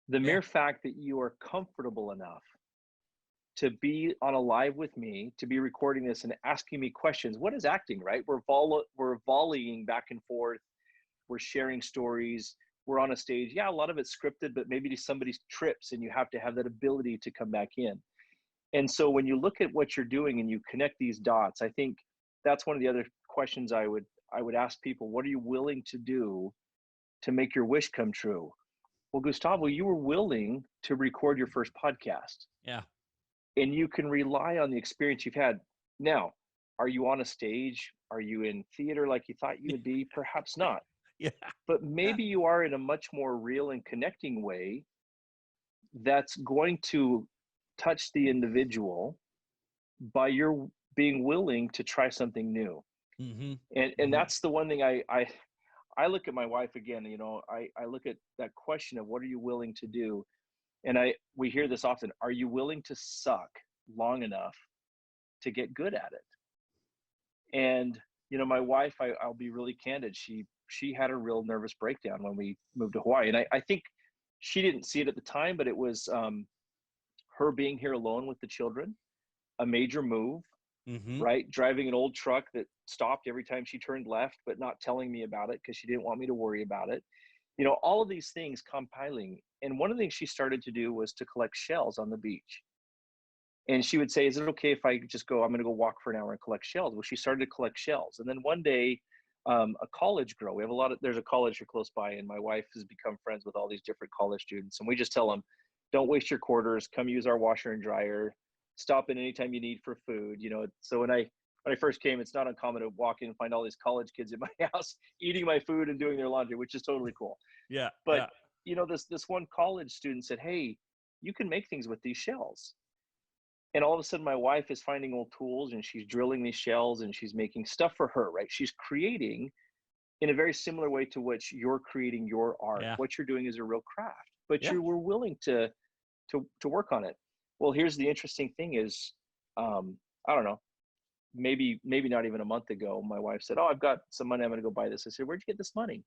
The mere fact that you are comfortable enough to be on a live with me, to be recording this and asking me questions. What is acting, right? We're volleying back and forth. We're sharing stories. We're on a stage. Yeah, a lot of it's scripted, but maybe somebody trips and you have to have that ability to come back in. And so when you look at what you're doing and you connect these dots, I think that's one of the other questions I would ask people. What are you willing to do to make your wish come true? Well, Gustavo, you were willing to record your first podcast. Yeah. And you can rely on the experience you've had. Now, are you on a stage? Are you in theater like you thought you would be? Perhaps not. Yeah. But maybe you are in a much more real and connecting way that's going to touch the individual by your being willing to try something new. And that's the one thing I look at my wife again, I look at that question of what are you willing to do? And we hear this often, are you willing to suck long enough to get good at it? And, my wife, I'll be really candid. She had a real nervous breakdown when we moved to Hawaii. And I think she didn't see it at the time, but it was her being here alone with the children, a major move, right? Driving an old truck that stopped every time she turned left, but not telling me about it because she didn't want me to worry about it. All of these things compiling. And one of the things she started to do was to collect shells on the beach. And she would say, is it okay if I just go, I'm going to go walk for an hour and collect shells? Well, she started to collect shells. And then one day, a college girl, there's a college here close by, and my wife has become friends with all these different college students. And we just tell them, don't waste your quarters, come use our washer and dryer, stop in anytime you need for food. So when I first came, it's not uncommon to walk in and find all these college kids in my house eating my food and doing their laundry, which is totally cool. Yeah. But Yeah. this one college student said, "Hey, you can make things with these shells." And all of a sudden my wife is finding old tools and she's drilling these shells and she's making stuff for her, right? She's creating in a very similar way to which you're creating your art. Yeah. What you're doing is a real craft, but Yeah. you were willing to work on it. Well, here's the interesting thing is, I don't know, maybe not even a month ago, my wife said, "Oh, I've got some money. I'm going to go buy this." I said, "Where'd you get this money?"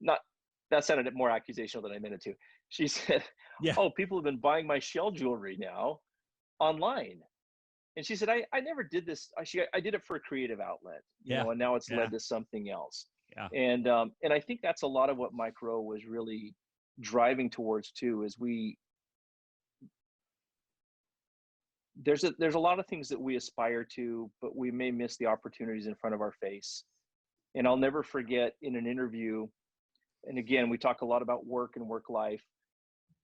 Not That sounded more accusational than I meant it to. She said, Yeah. "Oh, people have been buying my shell jewelry now online." And she said, I never did this. I did it for a creative outlet, Yeah. and now it's Yeah. led to something else. Yeah. And I think that's a lot of what Mike Rowe was really driving towards too, is there's a lot of things that we aspire to, but we may miss the opportunities in front of our face. And I'll never forget in an interview, and again, we talk a lot about work and work life.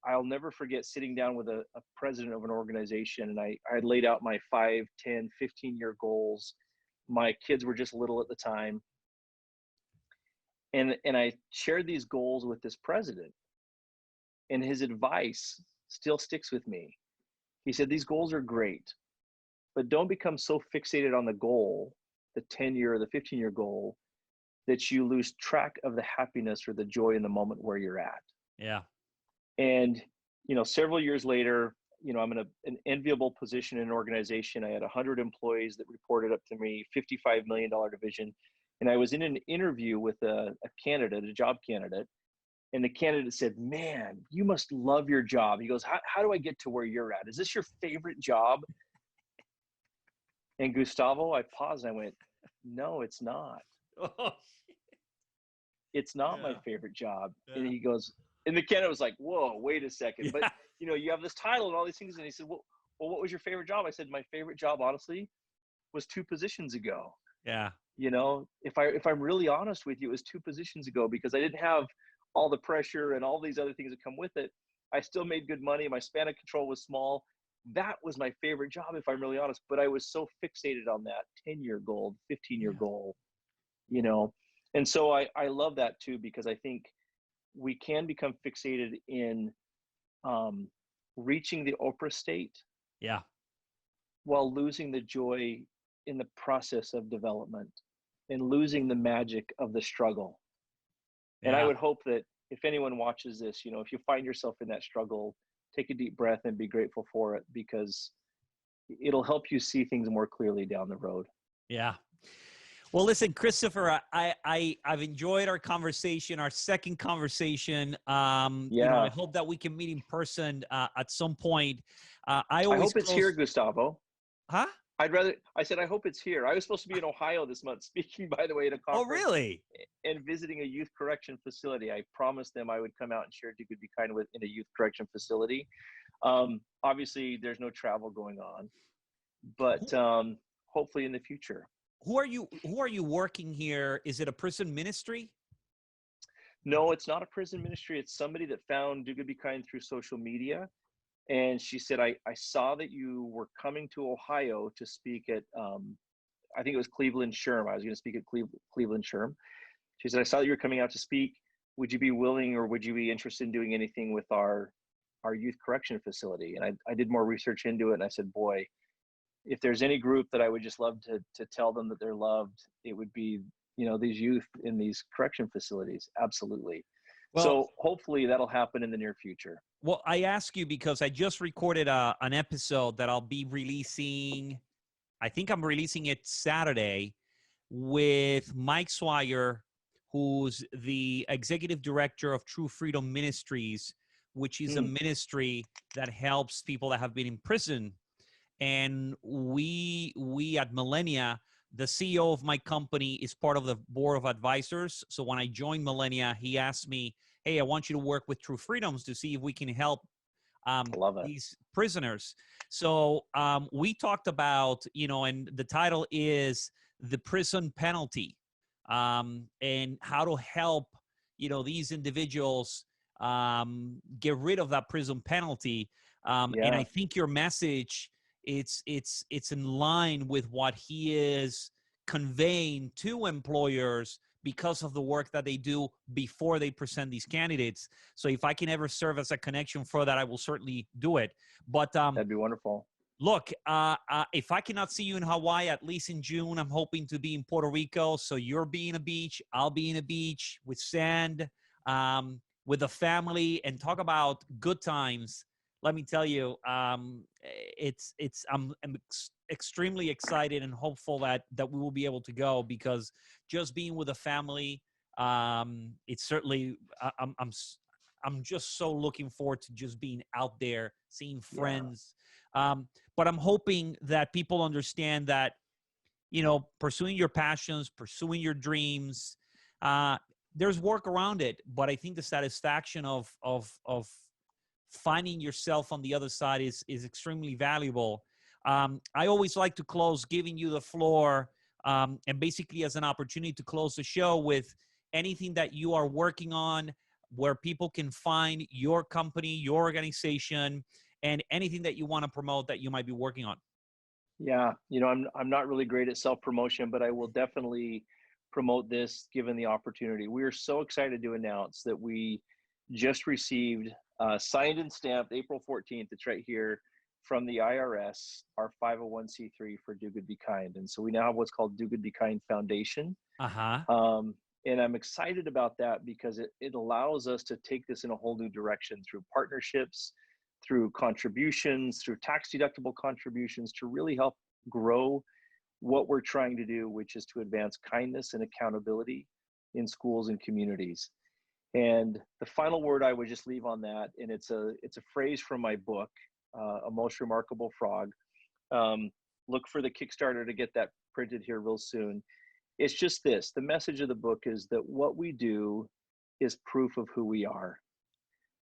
I'll never forget sitting down with a president of an organization, and I had laid out my 5, 10, 15-year goals. My kids were just little at the time. And I shared these goals with this president, and his advice still sticks with me. He said, "These goals are great, but don't become so fixated on the goal, the 10-year or the 15-year goal, that you lose track of the happiness or the joy in the moment where you're at." Yeah. And, several years later, I'm in an enviable position in an organization. I had 100 employees that reported up to me, $55 million division. And I was in an interview with a candidate, a job candidate. And the candidate said, "Man, you must love your job." He goes, how do I get to where you're at? Is this your favorite job?" And Gustavo, I paused and I went, "No, it's not. Oh, It's not my yeah. favorite job." And Yeah. he goes, and the candidate was like, "Whoa, wait a second. But, Yeah. you have this title and all these things." And he said, well, what was your favorite job? I said, "My favorite job, honestly, was 2 positions ago." Yeah. If I'm really honest with you, it was 2 positions ago, because I didn't have all the pressure and all these other things that come with it. I still made good money. My span of control was small. That was my favorite job, if I'm really honest. But I was so fixated on that 10-year goal, 15-year Yeah. goal, you know. And so I love that too, because I think we can become fixated in reaching the Oprah state Yeah. while losing the joy in the process of development and losing the magic of the struggle. And I Yeah. would hope that if anyone watches this, if you find yourself in that struggle, take a deep breath and be grateful for it, because it'll help you see things more clearly down the road. Yeah. Well, listen, Christopher, I've enjoyed our conversation, our second conversation. Yeah. I hope that we can meet in person at some point. I I always hope it's here, Gustavo. Huh? I said, I hope it's here. I was supposed to be in Ohio this month, speaking, by the way, at a Oh, conference really? and visiting a youth correction facility. I promised them I would come out and share Do Good Be Kind with in a youth correction facility. Obviously, there's no travel going on, but hopefully in the future. Who are you working here? Is it a prison ministry? No, it's not a prison ministry. It's somebody that found Do Good Be Kind through social media. And she said, I saw that you were coming to Ohio to speak at, I think it was Cleveland Sherm. I was going to speak at Cleveland Sherm. She said, I saw that you were coming out to speak. Would you be willing, or would you be interested in doing anything with our youth correction facility? And I did more research into it. And I said, boy, if there's any group that I would just love to tell them that they're loved, it would be, these youth in these correction facilities. Absolutely. Well, So hopefully that'll happen in the near future. Well, I ask you because I just recorded an episode that I'll be releasing. I think I'm releasing it Saturday with Mike Swire, who's the executive director of True Freedom Ministries, which is a ministry that helps people that have been in prison. And we at Millennia, the CEO of my company is part of the board of advisors. So when I joined Millennia, he asked me, hey, I want you to work with True Freedoms to see if we can help these prisoners. So we talked about, and the title is The Prison Penalty, and how to help, these individuals get rid of that prison penalty. And I think your message, it's in line with what he is conveying to employers because of the work that they do before they present these candidates. So if I can ever serve as a connection for that, I will certainly do it. But that'd be wonderful. Look, if I cannot see you in Hawaii, at least in June, I'm hoping to be in Puerto Rico. So you're being a beach, I'll be in a beach with sand, with the family, and talk about good times. Let me tell you, I'm extremely excited and hopeful that we will be able to go, because just being with a family, it's certainly, I'm just so looking forward to just being out there, seeing friends. But I'm hoping that people understand that, pursuing your passions, pursuing your dreams, there's work around it. But I think the satisfaction of finding yourself on the other side is extremely valuable. I always like to close giving you the floor, and basically as an opportunity to close the show with anything that you are working on, where people can find your company, your organization, and anything that you want to promote that you might be working on. Yeah, I'm not really great at self-promotion, but I will definitely promote this given the opportunity. We are so excited to announce that we just received, signed and stamped April 14th, it's right here, from the IRS, our 501c3 for Do Good Be Kind. And so we now have what's called Do Good Be Kind Foundation. And I'm excited about that because it allows us to take this in a whole new direction through partnerships, through contributions, through tax deductible contributions, to really help grow what we're trying to do, which is to advance kindness and accountability in schools and communities. And the final word I would just leave on that, and it's a phrase from my book, A Most Remarkable Frog. Look for the Kickstarter to get that printed here real soon. It's just this: the message of the book is that what we do is proof of who we are.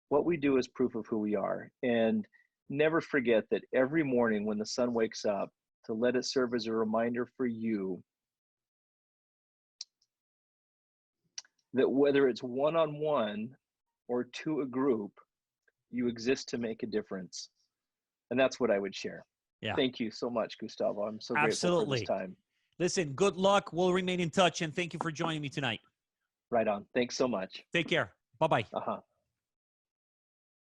What we do is proof of who we are. And never forget that every morning when the sun wakes up, to let it serve as a reminder for you that whether it's one-on-one or to a group, you exist to make a difference. And that's what I would share. Yeah. Thank you so much, Gustavo. I'm so grateful for this time. Listen, good luck. We'll remain in touch, and thank you for joining me tonight. Right on. Thanks so much. Take care. Bye-bye.